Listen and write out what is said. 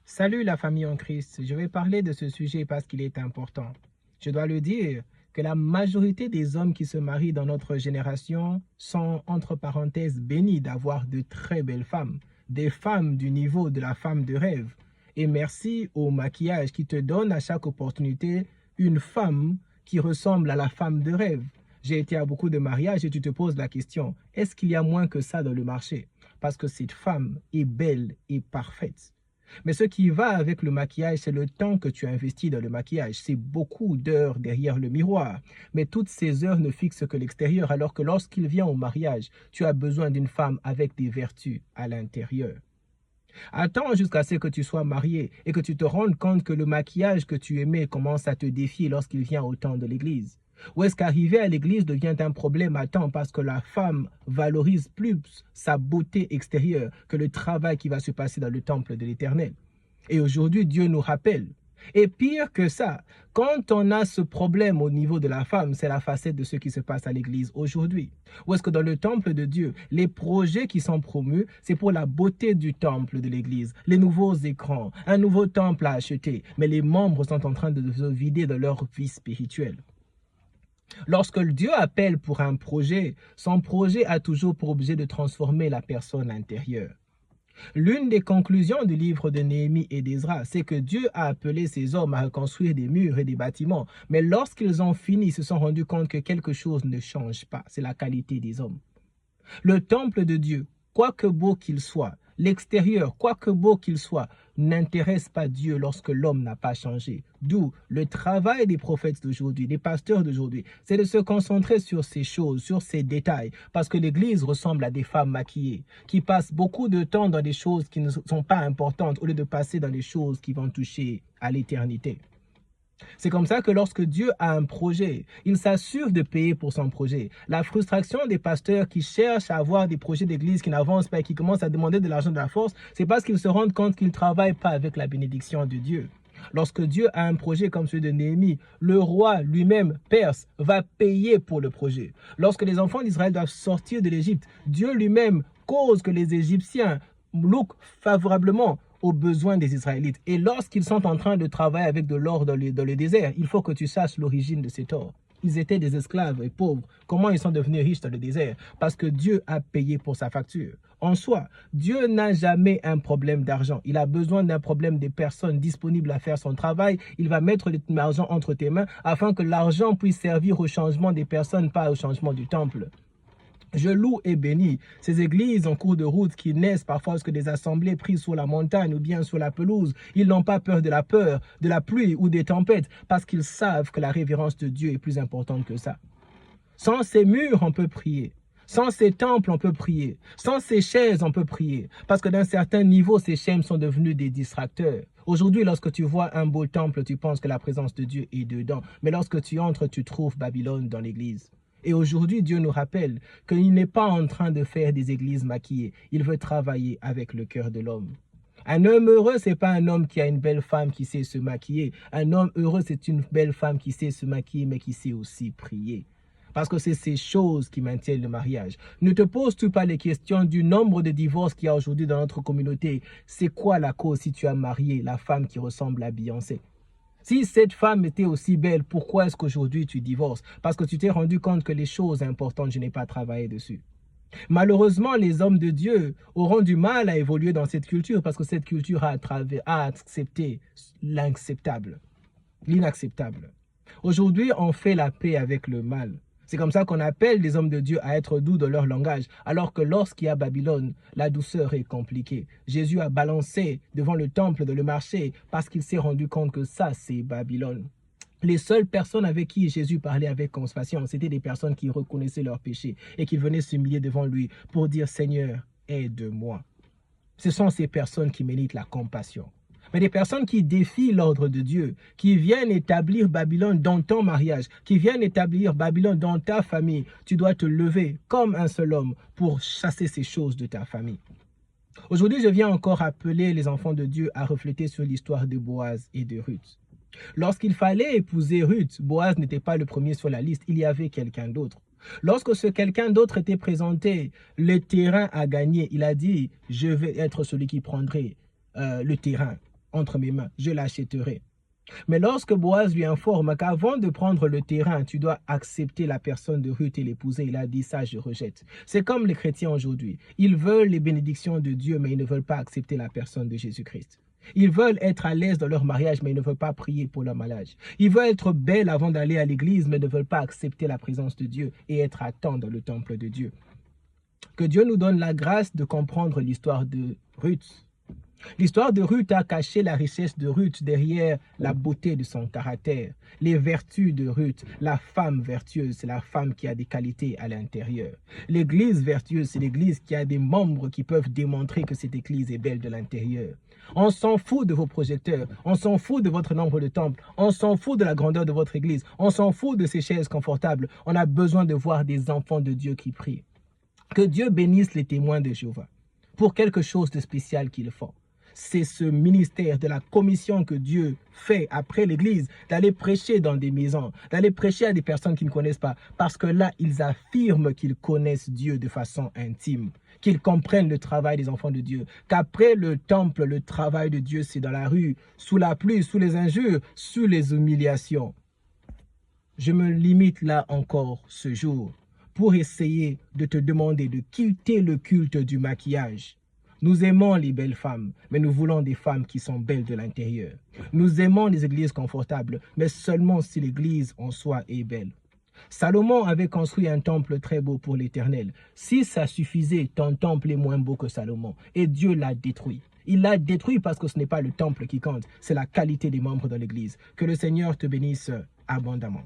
Salut la famille en Christ, je vais parler de ce sujet parce qu'il est important. Je dois le dire que la majorité des hommes qui se marient dans notre génération sont, entre parenthèses, bénis d'avoir de très belles femmes, des femmes du niveau de la femme de rêve. Et merci au maquillage qui te donne à chaque opportunité une femme qui ressemble à la femme de rêve. J'ai été à beaucoup de mariages et tu te poses la question, est-ce qu'il y a moins que ça dans le marché? Parce que cette femme est belle et parfaite. Mais ce qui va avec le maquillage, c'est le temps que tu investis dans le maquillage. C'est beaucoup d'heures derrière le miroir. Mais toutes ces heures ne fixent que l'extérieur, alors que lorsqu'il vient au mariage, tu as besoin d'une femme avec des vertus à l'intérieur. Attends jusqu'à ce que tu sois marié et que tu te rendes compte que le maquillage que tu aimais commence à te défier lorsqu'il vient au temps de l'église. Ou est-ce qu'arriver à l'église devient un problème à temps parce que la femme valorise plus sa beauté extérieure que le travail qui va se passer dans le temple de l'Éternel? Et aujourd'hui, Dieu nous rappelle. Et pire que ça, quand on a ce problème au niveau de la femme, c'est la facette de ce qui se passe à l'église aujourd'hui. Ou est-ce que dans le temple de Dieu, les projets qui sont promus, c'est pour la beauté du temple de l'église, les nouveaux écrans, un nouveau temple à acheter, mais les membres sont en train de se vider de leur vie spirituelle. Lorsque Dieu appelle pour un projet, son projet a toujours pour objet de transformer la personne intérieure. L'une des conclusions du livre de Néhémie et d'Ezra, c'est que Dieu a appelé ces hommes à reconstruire des murs et des bâtiments. Mais lorsqu'ils ont fini, ils se sont rendus compte que quelque chose ne change pas. C'est la qualité des hommes. Le temple de Dieu, quoique beau qu'il soit, l'extérieur, quoique beau qu'il soit, n'intéresse pas Dieu lorsque l'homme n'a pas changé. D'où le travail des prophètes d'aujourd'hui, des pasteurs d'aujourd'hui, c'est de se concentrer sur ces choses, sur ces détails, parce que l'Église ressemble à des femmes maquillées, qui passent beaucoup de temps dans des choses qui ne sont pas importantes, au lieu de passer dans des choses qui vont toucher à l'éternité. C'est comme ça que lorsque Dieu a un projet, il s'assure de payer pour son projet. La frustration des pasteurs qui cherchent à avoir des projets d'église qui n'avancent pas et qui commencent à demander de l'argent de la force, c'est parce qu'ils se rendent compte qu'ils ne travaillent pas avec la bénédiction de Dieu. Lorsque Dieu a un projet comme celui de Néhémie, le roi lui-même, Perse, va payer pour le projet. Lorsque les enfants d'Israël doivent sortir de l'Égypte, Dieu lui-même cause que les Égyptiens look favorablement aux besoins des Israélites. Et lorsqu'ils sont en train de travailler avec de l'or dans le désert, il faut que tu saches l'origine de cet or. Ils étaient des esclaves et pauvres. Comment ils sont devenus riches dans le désert? Parce que Dieu a payé pour sa facture. En soi, Dieu n'a jamais un problème d'argent. Il a besoin d'un problème des personnes disponibles à faire son travail. Il va mettre l'argent entre tes mains afin que l'argent puisse servir au changement des personnes, pas au changement du temple. Je loue et bénis ces églises en cours de route qui naissent parfois lorsque des assemblées prises sur la montagne ou bien sur la pelouse. Ils n'ont pas peur, de la pluie ou des tempêtes parce qu'ils savent que la révérence de Dieu est plus importante que ça. Sans ces murs, on peut prier. Sans ces temples, on peut prier. Sans ces chaises, on peut prier. Parce que d'un certain niveau, ces chaînes sont devenues des distracteurs. Aujourd'hui, lorsque tu vois un beau temple, tu penses que la présence de Dieu est dedans. Mais lorsque tu entres, tu trouves Babylone dans l'église. Et aujourd'hui, Dieu nous rappelle qu'il n'est pas en train de faire des églises maquillées. Il veut travailler avec le cœur de l'homme. Un homme heureux, ce n'est pas un homme qui a une belle femme qui sait se maquiller. Un homme heureux, c'est une belle femme qui sait se maquiller, mais qui sait aussi prier. Parce que c'est ces choses qui maintiennent le mariage. Ne te poses-tu pas les questions du nombre de divorces qu'il y a aujourd'hui dans notre communauté? C'est quoi la cause si tu as marié la femme qui ressemble à Beyoncé? Si cette femme était aussi belle, pourquoi est-ce qu'aujourd'hui tu divorces? Parce que tu t'es rendu compte que les choses importantes, je n'ai pas travaillé dessus. Malheureusement, les hommes de Dieu auront du mal à évoluer dans cette culture parce que cette culture a accepté l'inacceptable. Aujourd'hui, on fait la paix avec le mal. C'est comme ça qu'on appelle les hommes de Dieu à être doux dans leur langage, alors que lorsqu'il y a Babylone, la douceur est compliquée. Jésus a balancé devant le temple de le marché parce qu'il s'est rendu compte que ça, c'est Babylone. Les seules personnes avec qui Jésus parlait avec compassion, c'était des personnes qui reconnaissaient leurs péchés et qui venaient s'humilier devant lui pour dire « Seigneur, aide-moi ». Ce sont ces personnes qui méritent la compassion. Mais des personnes qui défient l'ordre de Dieu, qui viennent établir Babylone dans ton mariage, qui viennent établir Babylone dans ta famille, tu dois te lever comme un seul homme pour chasser ces choses de ta famille. Aujourd'hui, je viens encore appeler les enfants de Dieu à refléter sur l'histoire de Boaz et de Ruth. Lorsqu'il fallait épouser Ruth, Boaz n'était pas le premier sur la liste, il y avait quelqu'un d'autre. Lorsque ce quelqu'un d'autre était présenté, le terrain à gagner, il a dit « Je vais être celui qui prendrait le terrain ». entre mes mains, je l'achèterai. Mais lorsque Boaz lui informe qu'avant de prendre le terrain, tu dois accepter la personne de Ruth et l'épouser, il a dit ça, je rejette. C'est comme les chrétiens aujourd'hui. Ils veulent les bénédictions de Dieu, mais ils ne veulent pas accepter la personne de Jésus-Christ. Ils veulent être à l'aise dans leur mariage, mais ils ne veulent pas prier pour leur mariage. Ils veulent être belles avant d'aller à l'église, mais ne veulent pas accepter la présence de Dieu et être à temps dans le temple de Dieu. Que Dieu nous donne la grâce de comprendre l'histoire de Ruth. L'histoire de Ruth a caché la richesse de Ruth derrière la beauté de son caractère, les vertus de Ruth. La femme vertueuse, c'est la femme qui a des qualités à l'intérieur. L'église vertueuse, c'est l'église qui a des membres qui peuvent démontrer que cette église est belle de l'intérieur. On s'en fout de vos projecteurs, on s'en fout de votre nombre de temples, on s'en fout de la grandeur de votre église, on s'en fout de ces chaises confortables. On a besoin de voir des enfants de Dieu qui prient. Que Dieu bénisse les témoins de Jéhovah pour quelque chose de spécial qu'ils font. C'est ce ministère de la commission que Dieu fait après l'église, d'aller prêcher dans des maisons, d'aller prêcher à des personnes qui ne connaissent pas, parce que là, ils affirment qu'ils connaissent Dieu de façon intime, qu'ils comprennent le travail des enfants de Dieu, qu'après le temple, le travail de Dieu, c'est dans la rue, sous la pluie, sous les injures, sous les humiliations. Je me limite là encore ce jour pour essayer de te demander de quitter le culte du maquillage. Nous aimons les belles femmes, mais nous voulons des femmes qui sont belles de l'intérieur. Nous aimons les églises confortables, mais seulement si l'église en soi est belle. Salomon avait construit un temple très beau pour l'Éternel. Si ça suffisait, ton temple est moins beau que Salomon. Et Dieu l'a détruit. Il l'a détruit parce que ce n'est pas le temple qui compte, c'est la qualité des membres de l'église. Que le Seigneur te bénisse abondamment.